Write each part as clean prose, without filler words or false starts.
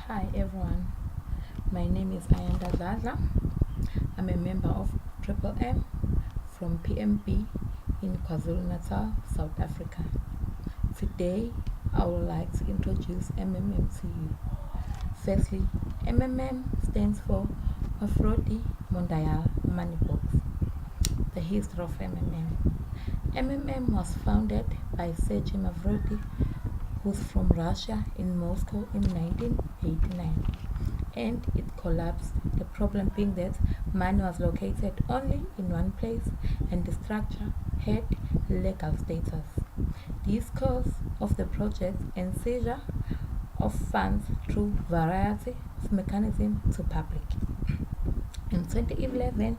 Hi everyone, my name is Ayanda Zadla. I'm a member of Triple M from PMB in KwaZulu-Natal, South Africa. Today, I would like to introduce MMM to you. Firstly, MMM stands for Mamelodi Mondial Money Box. The history of MMM. MMM was founded by Sergei Mamelodi, who's from Russia, in Moscow in 1989, and it collapsed. The problem being that money was located only in one place and the structure had legal status. This cause of the project and seizure of funds through variety of mechanisms to public. In 2011,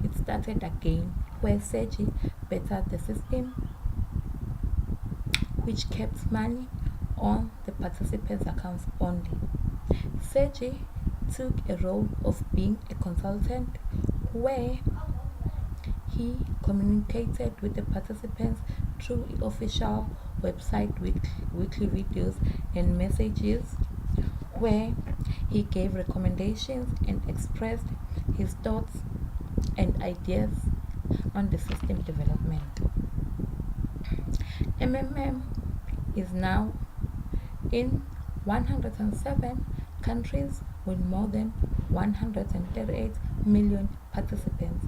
it started again where Sergei bettered the system, which kept money on the participants' accounts only. Sergei took a role of being a consultant where he communicated with the participants through the official website with weekly videos and messages where he gave recommendations and expressed his thoughts and ideas on the system development. MMM is now in 107 countries with more than 138 million participants.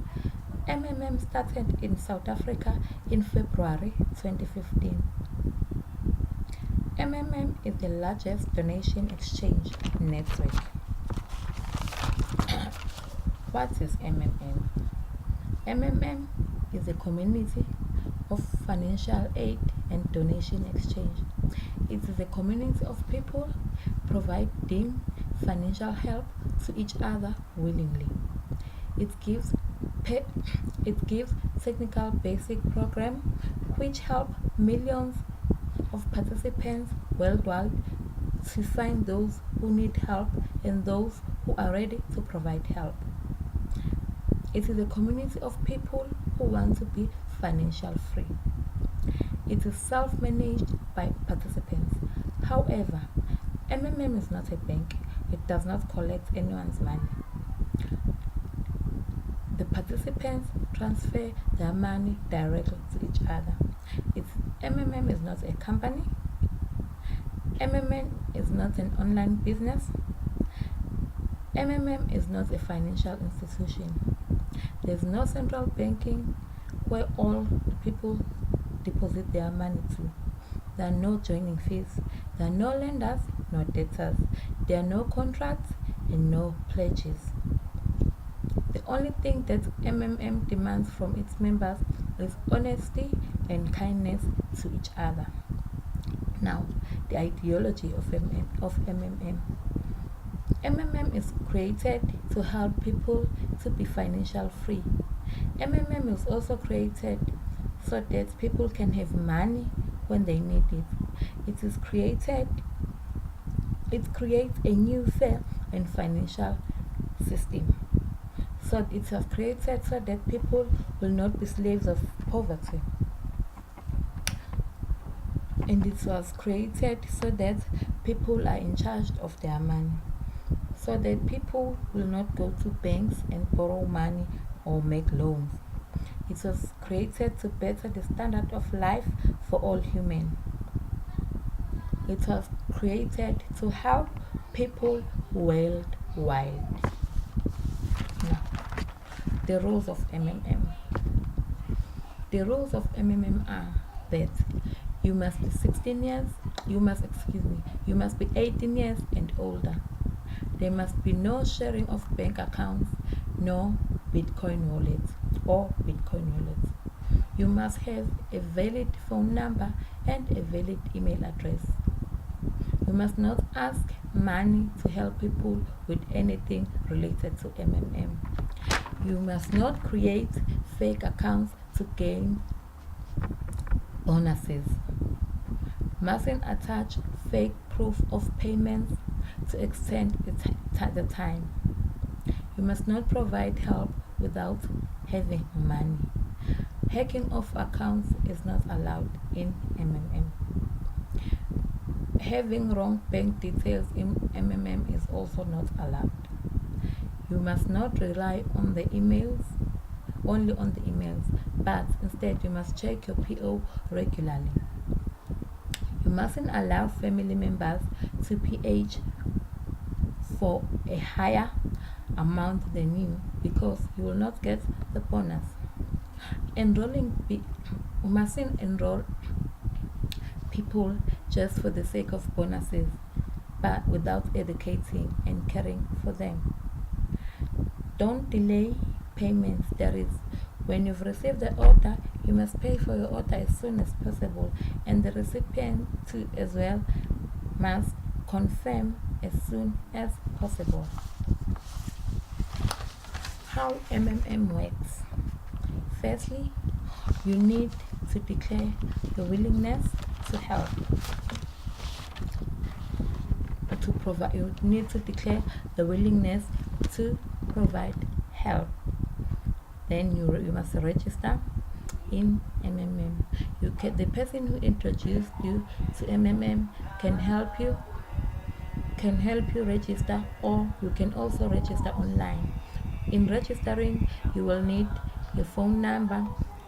MMM started in South Africa in February 2015. MMM is the largest donation exchange network. What is MMM? MMM is a community of financial aid and donation exchange. It is a community of people providing financial help to each other willingly. It gives technical basic programs which help millions of participants worldwide to find those who need help and those who are ready to provide help. It is a community of people who want to be financial free. It is self-managed by participants. However, MMM is not a bank. It does not collect anyone's money. The participants transfer their money directly to each other. MMM is not a company. MMM is not an online business. MMM is not a financial institution. There is no central banking where all the people deposit their money to. There are no joining fees. There are no lenders, no debtors. There are no contracts and no pledges. The only thing that MMM demands from its members is honesty and kindness to each other. Now, the ideology of MMM. MMM is created to help people to be financial free. MMM is also created so that people can have money when they need it. It creates a new fair and financial system. So it was created so that people will not be slaves of poverty. And it was created so that people are in charge of their money. So that people will not go to banks and borrow money or make loans. It was created to better the standard of life for all humans. It was created to help people worldwide. Now, the rules of MMM. The rules of MMM are that you must be 16 years, you must be 18 years and older. There must be no sharing of bank accounts, no Bitcoin wallets or Bitcoin wallets. You must have a valid phone number and a valid email address. You must not ask money to help people with anything related to MMM. You must not create fake accounts to gain bonuses. Mustn't attach fake proof of payments to extend the time. You must not provide help without having money. Hacking of accounts is not allowed in MMM. Having wrong bank details in MMM is also not allowed. You must not rely on the emails, only on the emails, but instead you must check your PO regularly. You mustn't allow family members to PH for a higher amount than you, because you will not get the bonus. You mustn't enroll people just for the sake of bonuses, but without educating and caring for them. Don't delay payments. That is, when you've received the order, you must pay for your order as soon as possible, and the recipient too as well must confirm as soon as possible. How MMM works. Firstly, you need to declare your willingness to help. You need to declare the willingness to provide help. Then you must register in MMM. The person who introduced you to MMM can help you register, or you can also register online. In registering, you will need your phone number,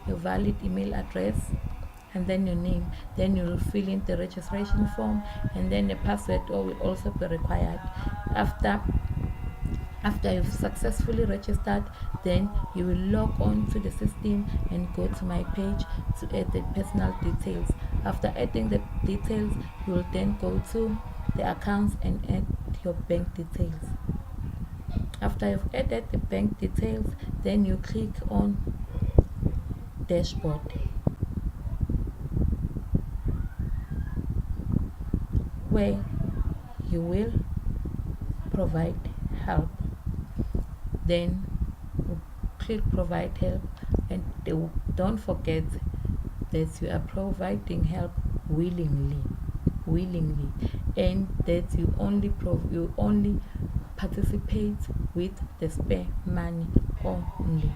your valid email address, and then your name. Then you will fill in the registration form, and then the password will also be required. After you've successfully registered, then you will log on to the system and go to my page to add the personal details. After adding the details, you will then go to the accounts and add your bank details. After you've added the bank details, then you click on dashboard, where you will provide help. Then you click provide help, and don't forget that you are providing help willingly, and that you only participate with the spare money only.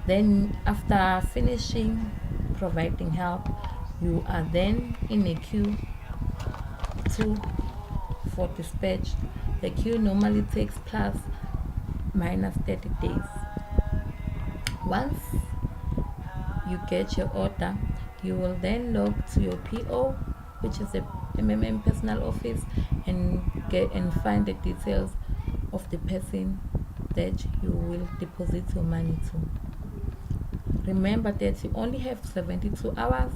Then after finishing providing help, you are then in a queue for dispatch. The queue normally takes plus minus 30 days. Once you get your order, you will then log to your PO, which is the MMM personal office, and find the details of the person that you will deposit your money to. Remember that you only have 72 hours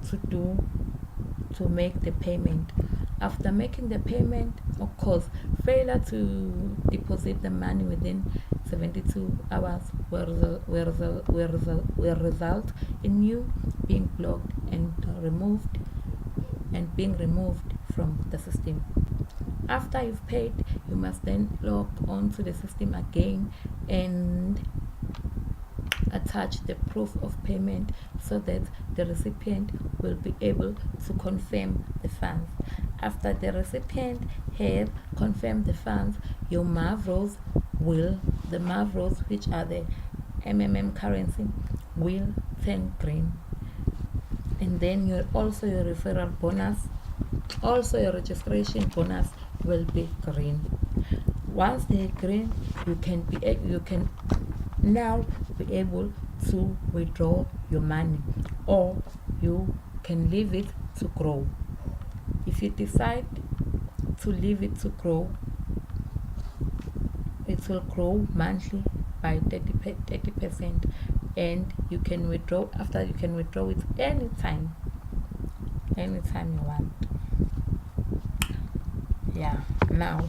to make the payment. After making the payment, of course, failure to deposit the money within 72 hours will result in you being blocked and being removed from the system. After you've paid, you must then log on to the system again and attach the proof of payment so that the recipient will be able to confirm the funds. After the recipient has confirmed the funds, your Mavros, which are the MMM currency, will turn green. And then your referral bonus, also your registration bonus, will be green. Once they're green, you can now be able to withdraw your money, or you can leave it to grow. If you decide to leave it to grow, it will grow monthly by 30%, and you can withdraw it anytime you want. Yeah, now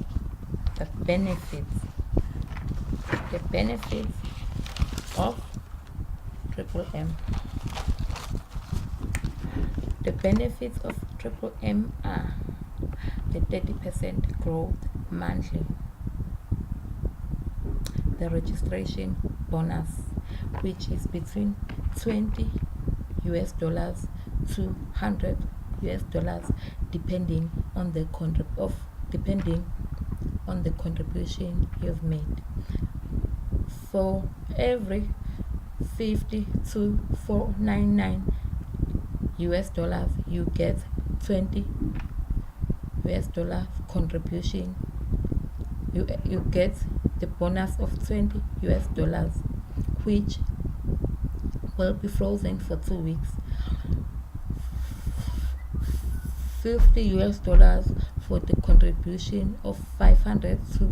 the benefits of Triple M. The benefits of Triple M are the 30% growth monthly, the registration bonus, which is between $20 to $100 depending on the contribution you've made. For every $50 to $499 you get 20 US dollar contribution, you get the bonus of 20 US dollars, which will be frozen for 2 weeks. 50 US dollars for the contribution of 500 to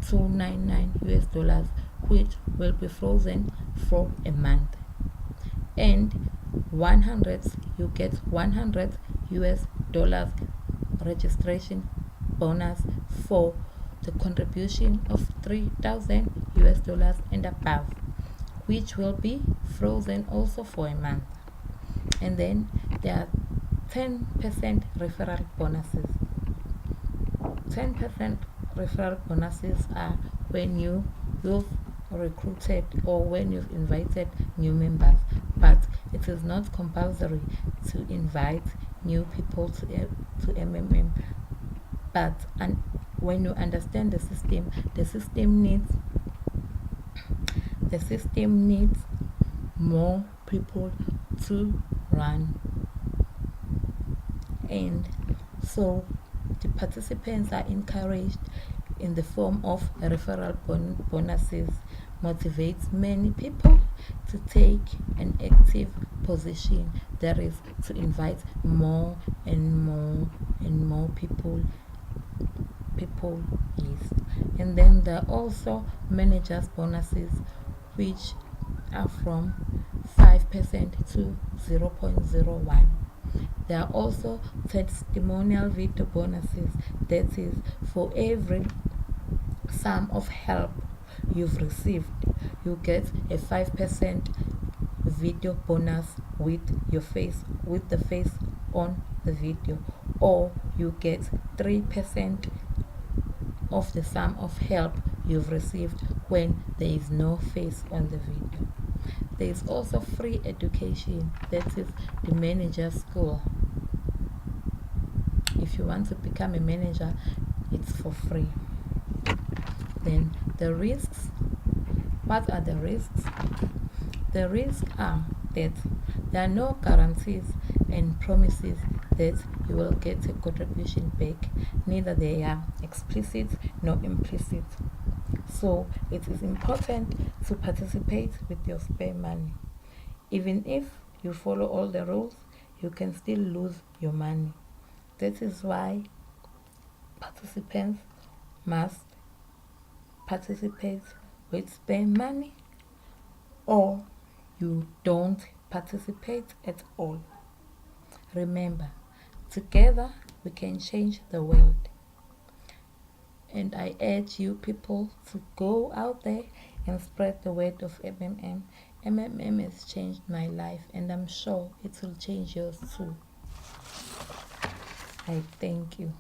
299 US dollars, which will be frozen for a month. And 100, you get 100 US dollars registration bonus for the contribution of 3,000 US dollars and above, which will be frozen also for a month. And then there are 10% referral bonuses. 10% referral bonuses are when you've recruited or when you've invited new members, but it is not compulsory to invite new people to MMM. But when you understand the system needs more people to run, and so the participants are encouraged in the form of referral bonuses. Motivates many people to take an active position, that is to invite more and more people. Yes. And then there are also managers bonuses, which are from 5% to 0.01. There are also testimonial video bonuses, that is for every sum of help you've received, you get a 5% video bonus with your face, with the face on the video, or you get 3% of the sum of help you've received when there is no face on the video. There is also free education, that is the manager school. If you want to become a manager, it's for free. Then the risks. What are the risks? The risks are that there are no guarantees and promises that you will get a contribution back. Neither they are explicit nor implicit. So it is important to participate with your spare money. Even if you follow all the rules, you can still lose your money. That is why participants must participate with spare money, or you don't participate at all. Remember, together we can change the world. And I urge you people to go out there and spread the word of MMM. MMM has changed my life, and I'm sure it will change yours too. I thank you.